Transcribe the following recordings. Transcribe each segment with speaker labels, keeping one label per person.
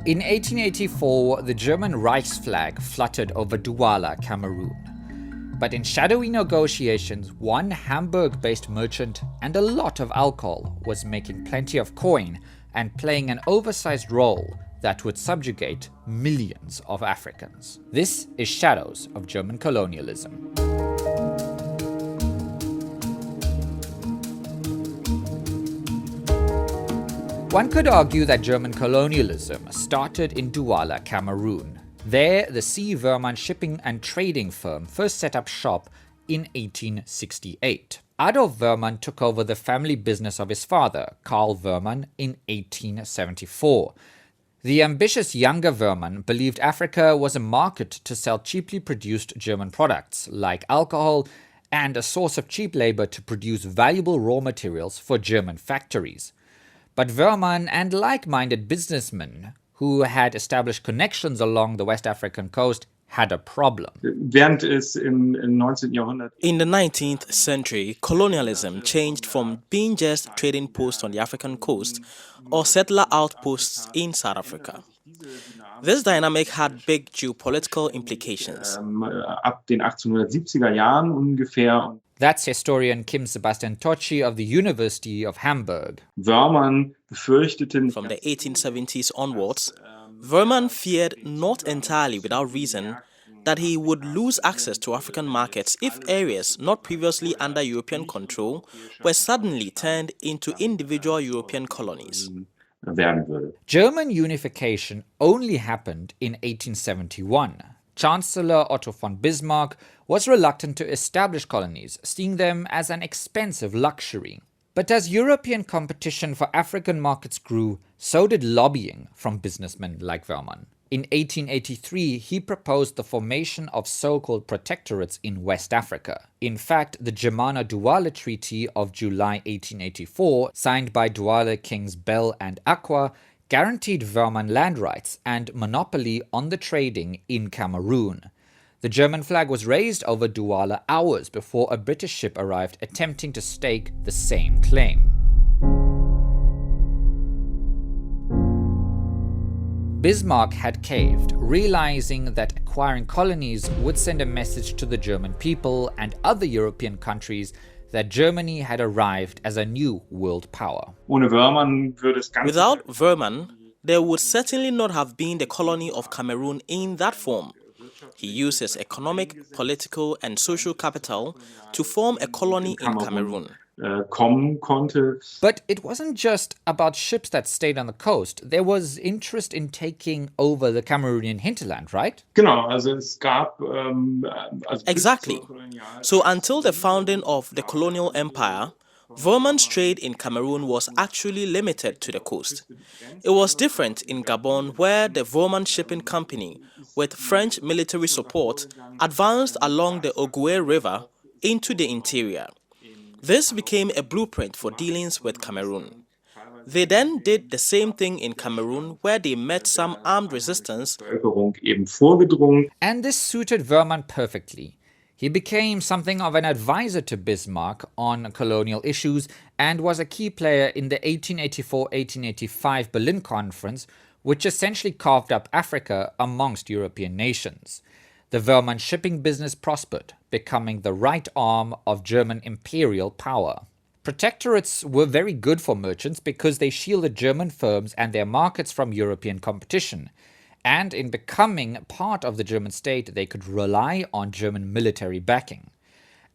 Speaker 1: In 1884, the German Reichsflag fluttered over Douala, Cameroon. But in shadowy negotiations, one Hamburg-based merchant and a lot of alcohol was making plenty of coin and playing an oversized role that would subjugate millions of Africans. This is Shadows of German Colonialism. One could argue that German colonialism started in Douala, Cameroon. There, the C. Woermann shipping and trading firm first set up shop in 1868. Adolf Woermann took over the family business of his father, Karl Woermann, in 1874. The ambitious younger Woermann believed Africa was a market to sell cheaply produced German products, like alcohol, and a source of cheap labor to produce valuable raw materials for German factories. But Woermann and like-minded businessmen who had established connections along the West African coast had a problem.
Speaker 2: In the
Speaker 3: 19th century, colonialism changed from being just trading posts on the African coast or settler outposts in South Africa. This dynamic had big geopolitical implications.
Speaker 2: Ab den 1870er Jahren ungefähr.
Speaker 1: That's historian Kim Sebastian Tocci of the University of Hamburg.
Speaker 2: Woermann befürchteten
Speaker 3: From the 1870s onwards, Woermann feared, not entirely without reason, that he would lose access to African markets if areas not previously under European control were suddenly turned into individual European colonies.
Speaker 2: werden würde.
Speaker 1: German unification only happened in 1871. Chancellor Otto von Bismarck was reluctant to establish colonies, seeing them as an expensive luxury. But as European competition for African markets grew, so did lobbying from businessmen like Woermann. In 1883, he proposed the formation of so-called protectorates in West Africa. In fact, the Germano-Douala Treaty of July 1884, signed by Douala kings Bell and Akwa, guaranteed Woermann land rights and monopoly on the trading in Cameroon. The German flag was raised over Douala hours before a British ship arrived attempting to stake the same claim. Bismarck had caved, realizing that acquiring colonies would send a message to the German people and other European countries that Germany had arrived as a new world power.
Speaker 2: Ohne Woermann würde es ganz
Speaker 3: Without Woermann, there would certainly not have been the colony of Cameroon in that form. He used his economic, political, and social capital to form a colony in Cameroon.
Speaker 2: Kommen konnte.
Speaker 1: But it wasn't just about ships that stayed on the coast. There was interest in taking over the Cameroonian hinterland, right?
Speaker 2: Genau, also es gab
Speaker 3: Exactly. So until the founding of the colonial empire, Woermann's trade in Cameroon was actually limited to the coast. It was different in Gabon, where the Woermann Shipping Company, with French military support, advanced along the Ogooué River into the interior. This became a blueprint for dealings with Cameroon. They then did the same thing in Cameroon, where they met some armed resistance.
Speaker 2: Eben vorgedrungen.
Speaker 1: And this suited Woermann perfectly. He became something of an advisor to Bismarck on colonial issues and was a key player in the 1884-1885 Berlin Conference, which essentially carved up Africa amongst European nations. The Woermann shipping business prospered, becoming the right arm of German imperial power. Protectorates were very good for merchants because they shielded German firms and their markets from European competition. And in becoming part of the German state, they could rely on German military backing.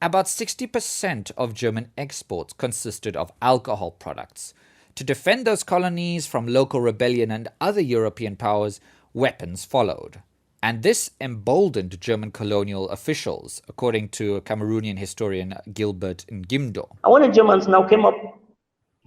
Speaker 1: About 60% of German exports consisted of alcohol products. To defend those colonies from local rebellion and other European powers, weapons followed. And this emboldened German colonial officials, according to Cameroonian historian Gilbert Ngimdo.
Speaker 4: When the Germans now came up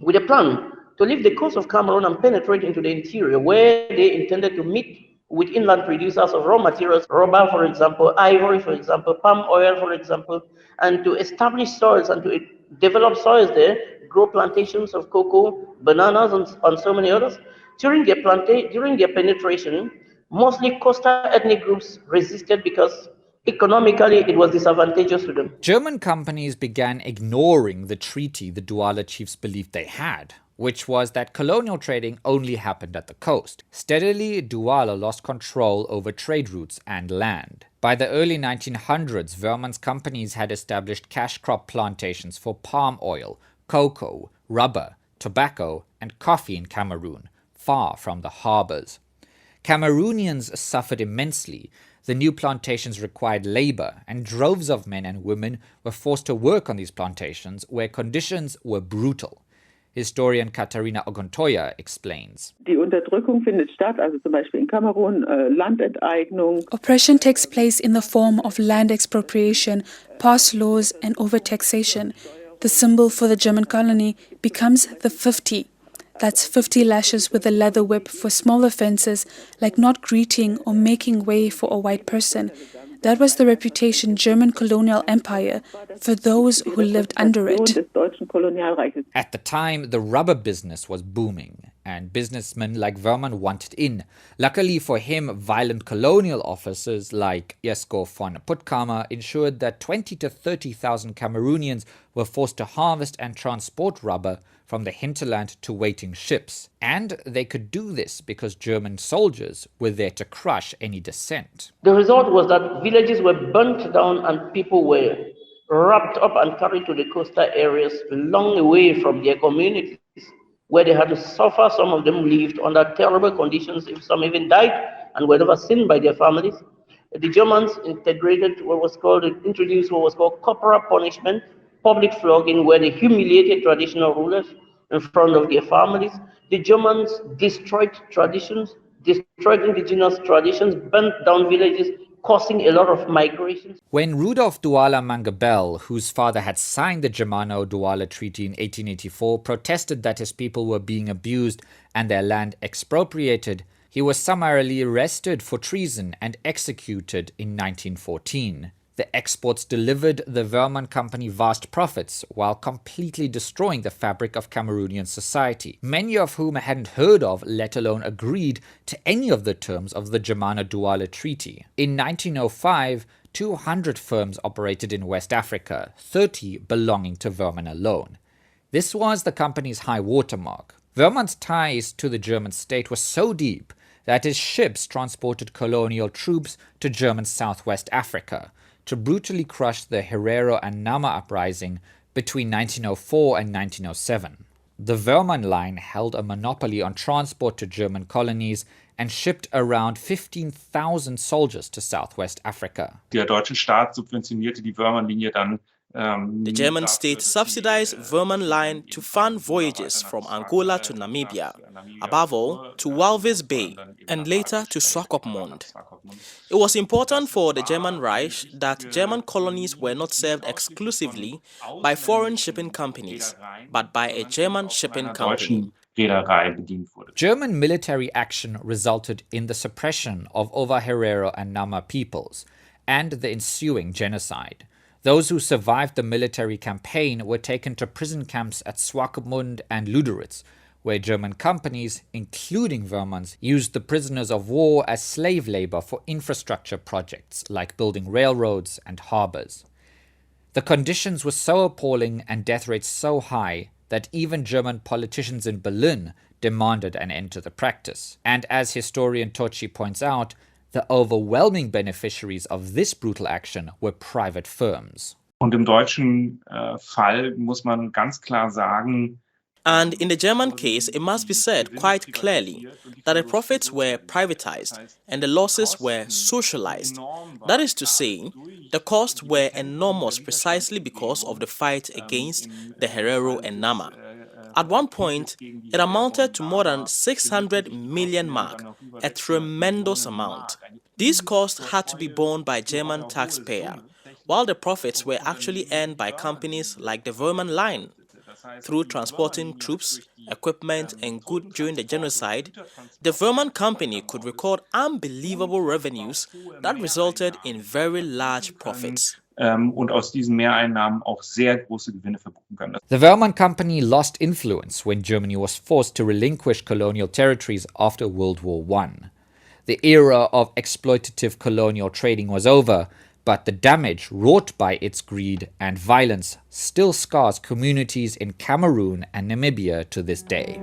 Speaker 4: with a plan to leave the coast of Cameroon and penetrate into the interior, where they intended to meet with inland producers of raw materials, rubber, for example, ivory, for example, palm oil, for example, and to establish soils and to develop soils there, grow plantations of cocoa, bananas, and so many others. During their penetration, mostly coastal ethnic groups resisted because economically it was disadvantageous to them.
Speaker 1: German companies began ignoring the treaty the Douala chiefs believed they had. which was that colonial trading only happened at the coast. Steadily, Douala lost control over trade routes and land. By the early 1900s, Woermann's companies had established cash crop plantations for palm oil, cocoa, rubber, tobacco, and coffee in Cameroon, far from the harbors. Cameroonians suffered immensely. The new plantations required labor, and droves of men and women were forced to work on these plantations where conditions were brutal. Historian Katharina Ogontoya explains.
Speaker 5: Die Unterdrückung findet statt, also zum Beispiel in Kamerun, Landenteignung.
Speaker 6: Oppression takes place in the form of land expropriation, pass laws, and overtaxation. The symbol for the German colony becomes the 50. That's 50 lashes with a leather whip for small offenses like not greeting or making way for a white person. That was the reputation German colonial empire for those who lived under it.
Speaker 1: At the time, the rubber business was booming, and businessmen like Woermann wanted in. Luckily for him, violent colonial officers like Jesko von Puttkamer ensured that 20 to 30,000 Cameroonians were forced to harvest and transport rubber from the hinterland to waiting ships. And they could do this because German soldiers were there to crush any dissent.
Speaker 4: The result was that villages were burnt down and people were wrapped up and carried to the coastal areas long away from their communities, where they had to suffer. Some of them lived under terrible conditions, if some even died and were never seen by their families. The Germans introduced what was called corporal punishment, public flogging, where they humiliated traditional rulers in front of their families. The Germans destroyed traditions, destroyed indigenous traditions, burnt down villages, causing a lot of migrations.
Speaker 1: When Rudolf Douala Mangabell, whose father had signed the Germano-Douala Treaty in 1884, protested that his people were being abused and their land expropriated, he was summarily arrested for treason and executed in 1914. The exports delivered the Woermann Company vast profits while completely destroying the fabric of Cameroonian society, many of whom hadn't heard of, let alone agreed to any of the terms of the Germano-Douala Treaty. In 1905, 200 firms operated in West Africa, 30 belonging to Woermann alone. This was the company's high watermark. Woermann's ties to the German state were so deep that his ships transported colonial troops to German Southwest Africa, to brutally crush the Herero and Nama uprising between 1904 and 1907. The Woermann Line held a monopoly on transport to German colonies and shipped around 15,000 soldiers to Southwest Africa.
Speaker 2: Der deutsche Staat subventionierte die Woermann-Linie dann.
Speaker 3: The German state subsidized Woermann Line to fund voyages from Angola to Namibia, above all to Walvis Bay, and later to Swakopmund. It was important for the German Reich that German colonies were not served exclusively by foreign shipping companies, but by a German shipping company.
Speaker 1: German military action resulted in the suppression of over Herero and Nama peoples and the ensuing genocide. Those who survived the military campaign were taken to prison camps at Swakopmund and Luderitz, where German companies, including Woermann's, used the prisoners of war as slave labor for infrastructure projects like building railroads and harbors. The conditions were so appalling and death rates so high that even German politicians in Berlin demanded an end to the practice. And as historian Toci points out, the overwhelming beneficiaries of this brutal action were private firms.
Speaker 2: Und im deutschen Fall muss man ganz klar sagen,
Speaker 3: and in the German case, it must be said quite clearly that the profits were privatized and the losses were socialized. That is to say, the costs were enormous precisely because of the fight against the Herero and Nama. At one point, it amounted to more than 600 million mark, a tremendous amount. These costs had to be borne by German taxpayer, while the profits were actually earned by companies like the Woermann Line. Through transporting troops, equipment, and goods during the genocide, the Woermann Company could record unbelievable revenues that resulted in very large profits.
Speaker 2: Und aus diesen Mehreinnahmen auch sehr große Gewinne verbuchen kann.
Speaker 1: The Woermann Company lost influence when Germany was forced to relinquish colonial territories after World War I. The era of exploitative colonial trading was over, but the damage wrought by its greed and violence still scars communities in Cameroon and Namibia to this day.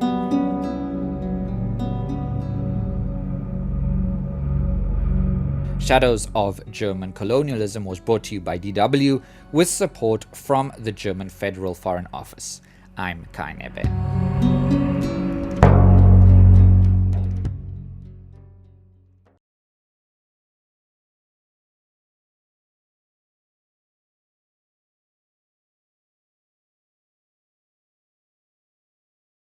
Speaker 1: Shadows of German Colonialism was brought to you by DW with support from the German Federal Foreign Office. I'm Kai Nebe.